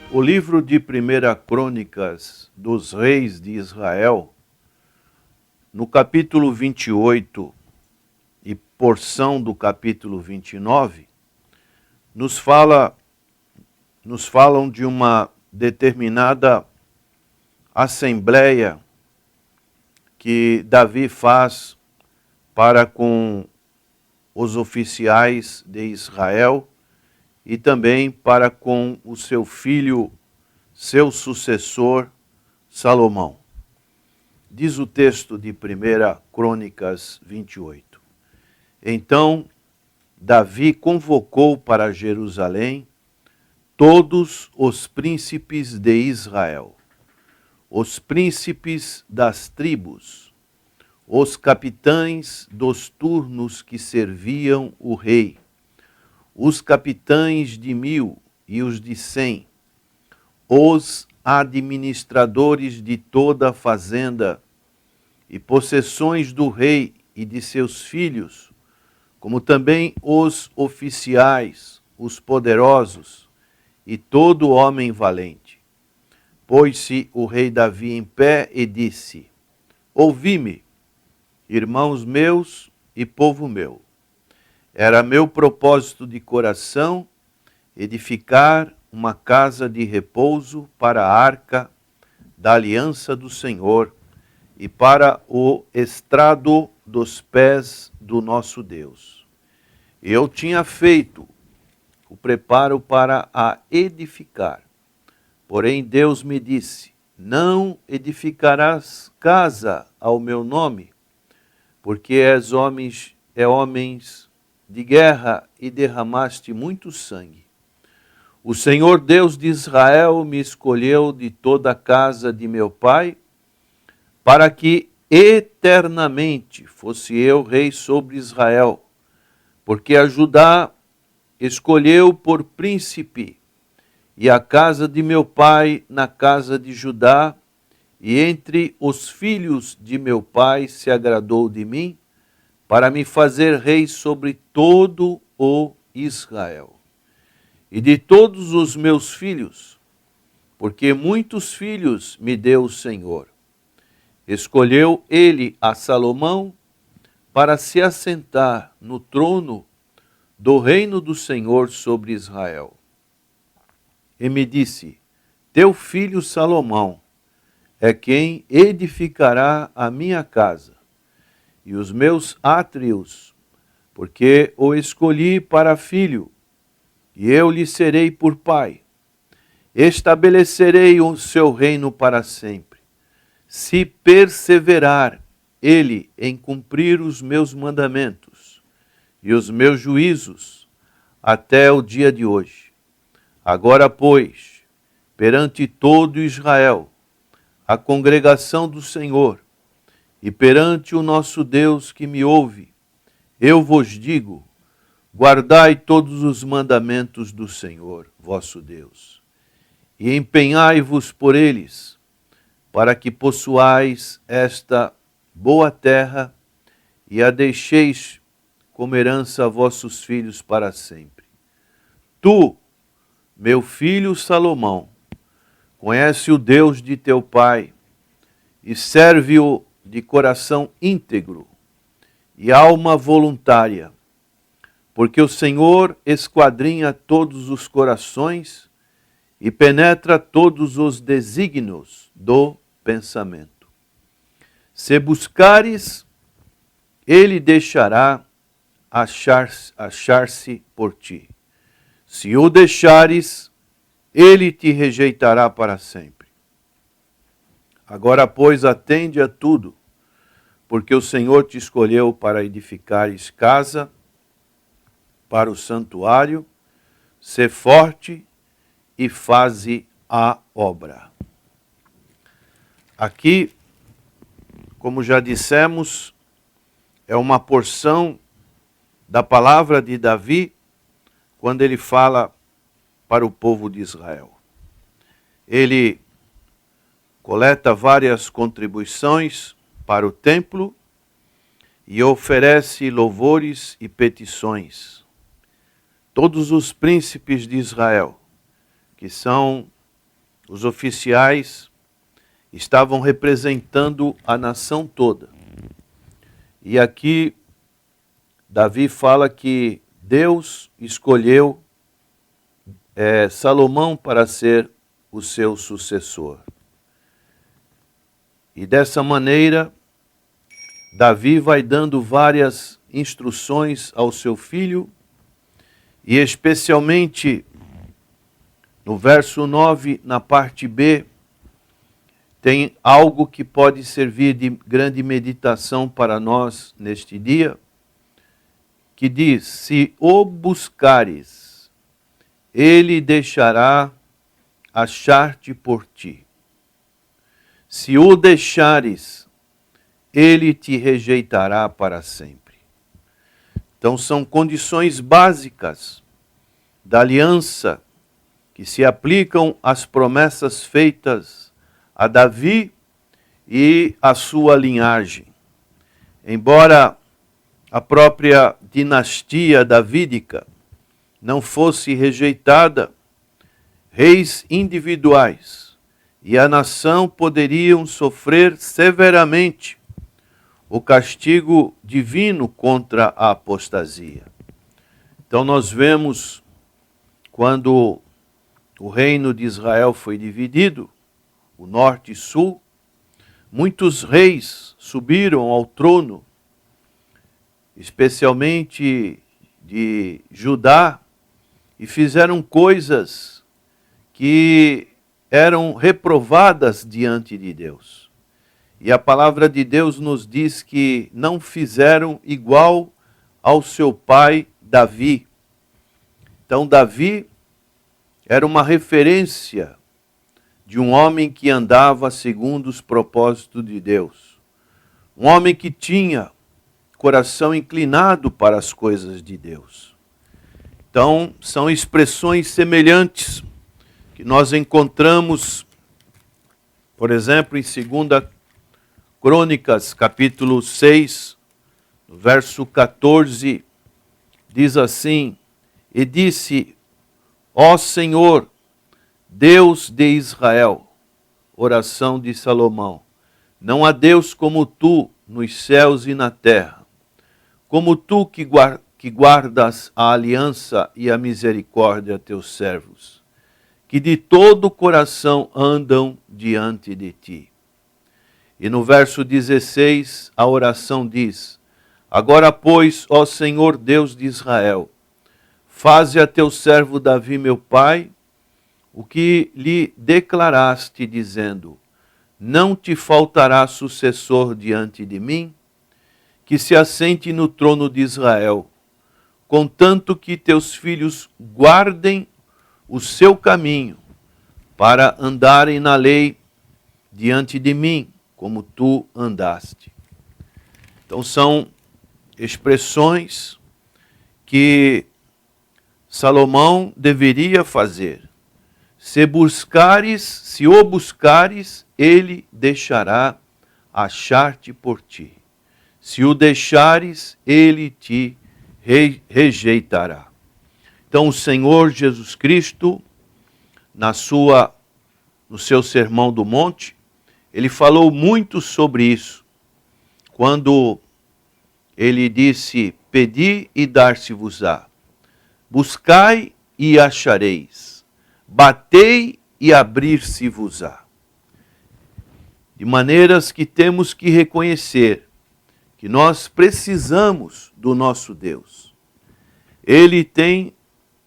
O livro de 1 Crônicas dos Reis de Israel, no capítulo 28 e porção do capítulo 29, nos falam de uma determinada assembleia que Davi faz para com os oficiais de Israel e também para com o seu filho, seu sucessor, Salomão. Diz o texto de 1 Crônicas 28. Então, Davi convocou para Jerusalém todos os príncipes de Israel, os príncipes das tribos, os capitães dos turnos que serviam o rei, os capitães de 1000 e os de 100, os administradores de toda a fazenda e possessões do rei e de seus filhos, como também os oficiais, os poderosos e todo homem valente. Pôs-se o rei Davi em pé e disse: Ouvi-me, irmãos meus e povo meu. Era meu propósito de coração edificar uma casa de repouso para a arca da aliança do Senhor e para o estrado dos pés do nosso Deus. Eu tinha feito o preparo para a edificar. Porém Deus me disse: não edificarás casa ao meu nome, porque és homens de guerra e derramaste muito sangue. O Senhor Deus de Israel me escolheu de toda a casa de meu pai, para que eternamente fosse eu rei sobre Israel, porque a Judá escolheu por príncipe, e a casa de meu pai na casa de Judá, e entre os filhos de meu pai se agradou de mim, para me fazer rei sobre todo o Israel. E de todos os meus filhos, porque muitos filhos me deu o Senhor, escolheu ele a Salomão para se assentar no trono do reino do Senhor sobre Israel. E me disse: teu filho Salomão é quem edificará a minha casa e os meus átrios, porque o escolhi para filho, e eu lhe serei por pai. Estabelecerei o seu reino para sempre, se perseverar ele em cumprir os meus mandamentos e os meus juízos até o dia de hoje. Agora, pois, perante todo Israel, a congregação do Senhor, e perante o nosso Deus que me ouve, eu vos digo: guardai todos os mandamentos do Senhor, vosso Deus, e empenhai-vos por eles, para que possuais esta boa terra e a deixeis como herança a vossos filhos para sempre. Tu, meu filho Salomão, conhece o Deus de teu pai e serve-o de coração íntegro e alma voluntária, porque o Senhor esquadrinha todos os corações e penetra todos os desígnios do pensamento. Se buscares, ele deixará achar-se por ti. Se o deixares, ele te rejeitará para sempre. Agora, pois, atende a tudo, porque o Senhor te escolheu para edificares casa para o santuário. Sê forte e faze a obra. Aqui, como já dissemos, é uma porção da palavra de Davi, quando ele fala para o povo de Israel. Ele coleta várias contribuições para o templo e oferece louvores e petições. Todos os príncipes de Israel, que são os oficiais estavam representando a nação toda. E aqui Davi fala que Deus escolheu Salomão para ser o seu sucessor. E dessa maneira, Davi vai dando várias instruções ao seu filho, e especialmente no verso 9, na parte B, tem algo que pode servir de grande meditação para nós neste dia, que diz: se o buscares, ele deixará achar-te por ti. Se o deixares, ele te rejeitará para sempre. Então são condições básicas da aliança que se aplicam às promessas feitas a Davi e à sua linhagem. Embora a própria dinastia davídica não fosse rejeitada, reis individuais e a nação poderiam sofrer severamente o castigo divino contra a apostasia. Então nós vemos, quando o reino de Israel foi dividido, o norte e sul, muitos reis subiram ao trono, especialmente de Judá, e fizeram coisas que eram reprovadas diante de Deus. E a palavra de Deus nos diz que não fizeram igual ao seu pai Davi. Então Davi era uma referência de um homem que andava segundo os propósitos de Deus. Um homem que tinha coração inclinado para as coisas de Deus. Então, são expressões semelhantes que nós encontramos, por exemplo, em 2 Crônicas, capítulo 6, verso 14, diz assim: e disse, ó Senhor, Deus de Israel, oração de Salomão, não há Deus como tu nos céus e na terra, como tu que guardas a aliança e a misericórdia a teus servos, que de todo o coração andam diante de ti. E no verso 16, a oração diz: agora, pois, ó Senhor Deus de Israel, faze a teu servo Davi, meu pai, o que lhe declaraste, dizendo: não te faltará sucessor diante de mim, que se assente no trono de Israel, contanto que teus filhos guardem o seu caminho, para andarem na lei diante de mim, como tu andaste. Então são expressões que Salomão deveria fazer. Se o buscares, ele deixará achar-te por ti. Se o deixares, ele te rejeitará. Então o Senhor Jesus Cristo, no seu Sermão do Monte, ele falou muito sobre isso. Quando ele disse: pedi e dar-se-vos-á, buscai e achareis, batei e abrir-se-vos-á. De maneiras que temos que reconhecer que nós precisamos do nosso Deus. Ele tem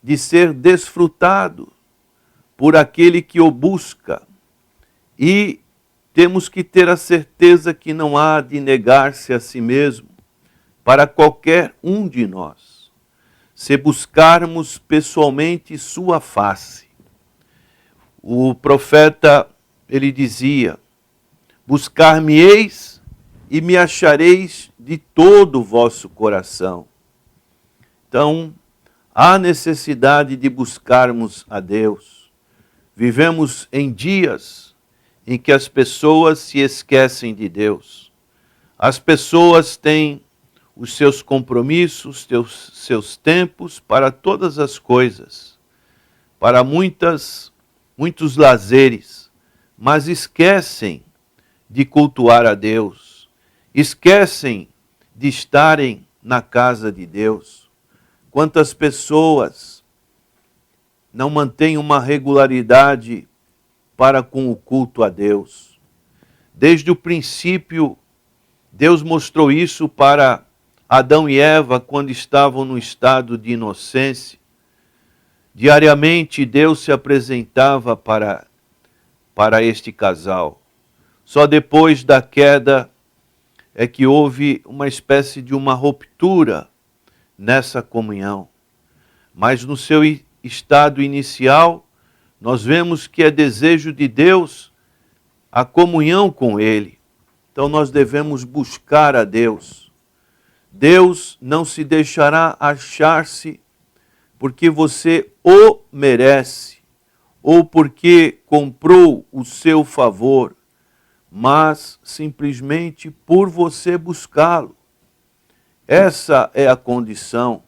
de ser desfrutado por aquele que o busca, e temos que ter a certeza que não há de negar-se a si mesmo para qualquer um de nós, se buscarmos pessoalmente sua face. O profeta, ele dizia: buscar-me-eis e me achareis de todo o vosso coração. Então, há necessidade de buscarmos a Deus. Vivemos em dias em que as pessoas se esquecem de Deus. As pessoas têm os seus compromissos, seus tempos para todas as coisas. Para muitas, muitos lazeres, mas esquecem de cultuar a Deus, esquecem de estarem na casa de Deus. Quantas pessoas não mantêm uma regularidade para com o culto a Deus? Desde o princípio, Deus mostrou isso para Adão e Eva quando estavam no estado de inocência. Diariamente Deus se apresentava para este casal. Só depois da queda é que houve uma espécie de uma ruptura nessa comunhão. Mas no seu estado inicial, nós vemos que é desejo de Deus a comunhão com Ele. Então nós devemos buscar a Deus. Deus não se deixará achar-se porque você o merece, ou porque comprou o seu favor, mas simplesmente por você buscá-lo. Essa é a condição.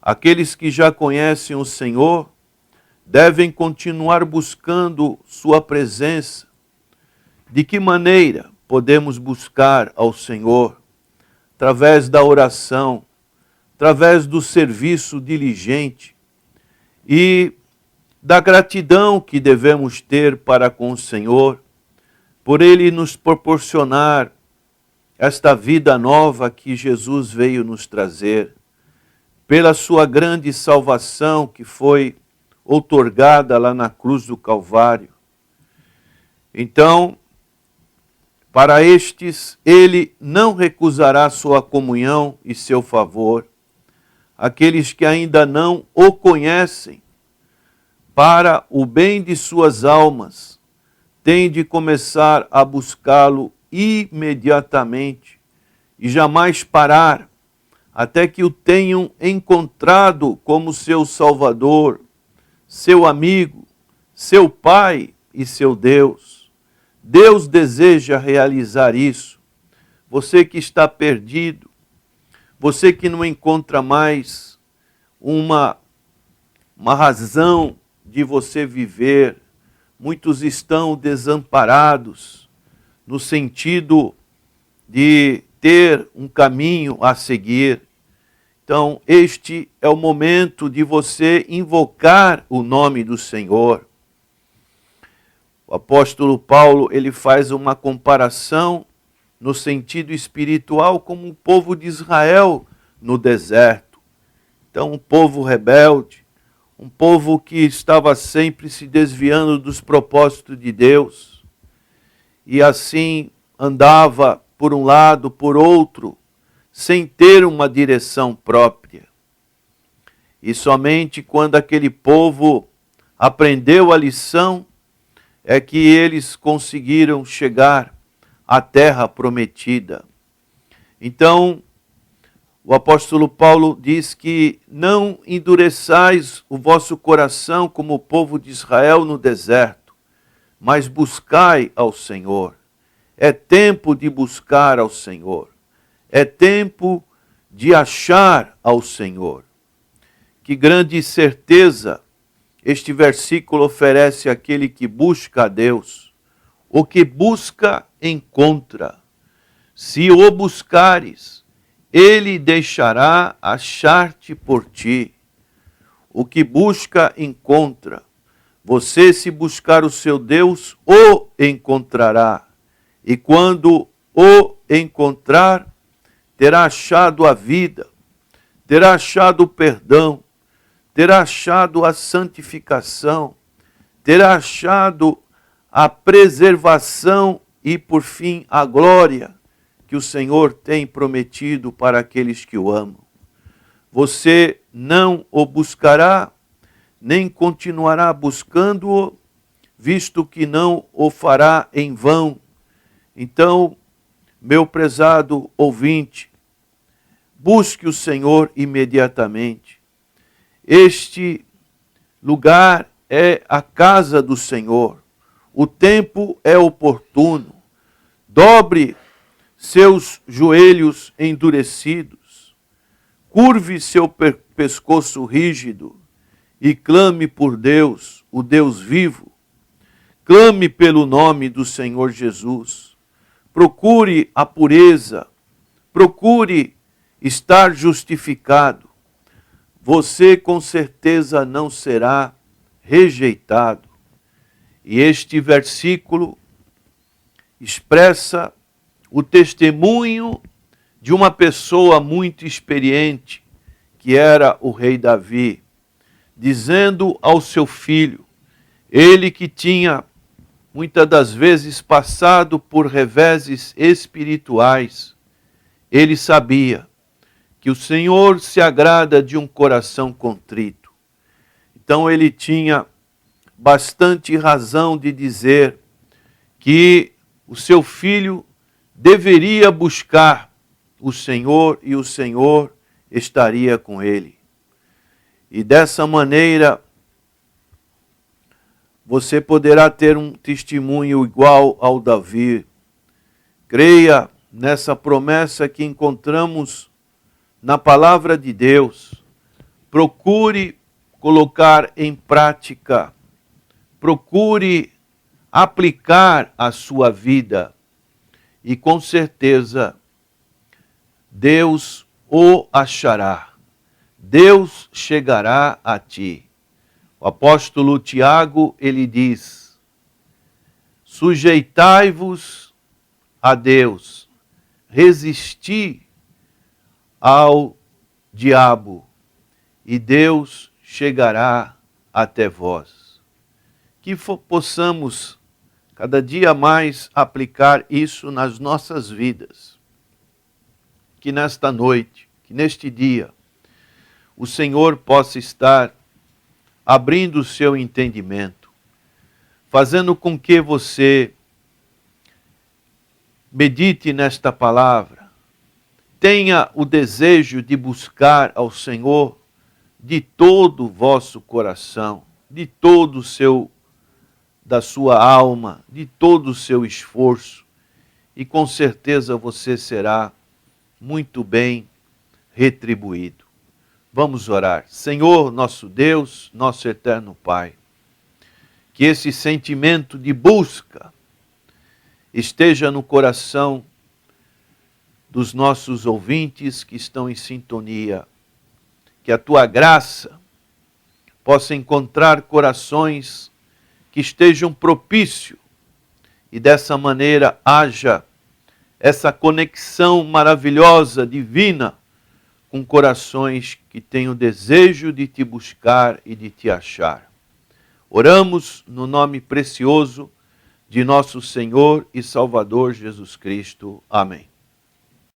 Aqueles que já conhecem o Senhor devem continuar buscando sua presença. De que maneira podemos buscar ao Senhor? Através da oração, através do serviço diligente e da gratidão que devemos ter para com o Senhor, por Ele nos proporcionar esta vida nova que Jesus veio nos trazer, pela sua grande salvação que foi outorgada lá na cruz do Calvário. Então, para estes, Ele não recusará sua comunhão e seu favor. Aqueles que ainda não o conhecem, para o bem de suas almas, têm de começar a buscá-lo imediatamente e jamais parar, até que o tenham encontrado como seu Salvador, seu amigo, seu Pai e seu Deus. Deus deseja realizar isso. Você que está perdido, você que não encontra mais uma razão de você viver, muitos estão desamparados no sentido de ter um caminho a seguir. Então, este é o momento de você invocar o nome do Senhor. O apóstolo Paulo, ele faz uma comparação no sentido espiritual como o povo de Israel no deserto. Então, um povo rebelde, um povo que estava sempre se desviando dos propósitos de Deus, e assim andava por um lado, por outro, sem ter uma direção própria. E somente quando aquele povo aprendeu a lição, é que eles conseguiram chegar à terra prometida. Então, o apóstolo Paulo diz que não endureçais o vosso coração como o povo de Israel no deserto, mas buscai ao Senhor. É tempo de buscar ao Senhor. É tempo de achar ao Senhor. Que grande certeza este versículo oferece àquele que busca a Deus. O que busca, encontra. Se o buscares, Ele deixará achar-te por ti. O que busca, encontra. Você, se buscar o seu Deus, o encontrará. E quando o encontrar, terá achado a vida, terá achado o perdão, terá achado a santificação, terá achado a preservação e, por fim, a glória que o Senhor tem prometido para aqueles que o amam. Você não o buscará, nem continuará buscando-o, visto que não o fará em vão. Então, meu prezado ouvinte, busque o Senhor imediatamente. Este lugar é a casa do Senhor. O tempo é oportuno. Dobre seus joelhos endurecidos. Curve seu pescoço rígido e clame por Deus, o Deus vivo, clame pelo nome do Senhor Jesus, procure a pureza, procure estar justificado. Você com certeza não será rejeitado. E este versículo expressa o testemunho de uma pessoa muito experiente, que era o rei Davi, dizendo ao seu filho, ele que tinha muitas das vezes passado por reveses espirituais, ele sabia que o Senhor se agrada de um coração contrito. Então ele tinha bastante razão de dizer que o seu filho deveria buscar o Senhor e o Senhor estaria com ele. E dessa maneira, você poderá ter um testemunho igual ao Davi. Creia nessa promessa que encontramos na palavra de Deus. Procure colocar em prática. Procure aplicar a sua vida. E com certeza, Deus o achará. Deus chegará a ti. O apóstolo Tiago, ele diz, sujeitai-vos a Deus, resisti ao diabo, e Deus chegará até vós. Que possamos cada dia mais aplicar isso nas nossas vidas. Que nesta noite, que neste dia, o Senhor possa estar abrindo o seu entendimento, fazendo com que você medite nesta palavra, tenha o desejo de buscar ao Senhor de todo o vosso coração, de todo o seu, da sua alma, de todo o seu esforço, e com certeza você será muito bem retribuído. Vamos orar. Senhor, nosso Deus, nosso eterno Pai, que esse sentimento de busca esteja no coração dos nossos ouvintes que estão em sintonia, que a Tua graça possa encontrar corações que estejam propícios e dessa maneira haja essa conexão maravilhosa, divina, com corações que têm o desejo de Te buscar e de Te achar. Oramos no nome precioso de nosso Senhor e Salvador Jesus Cristo. Amém.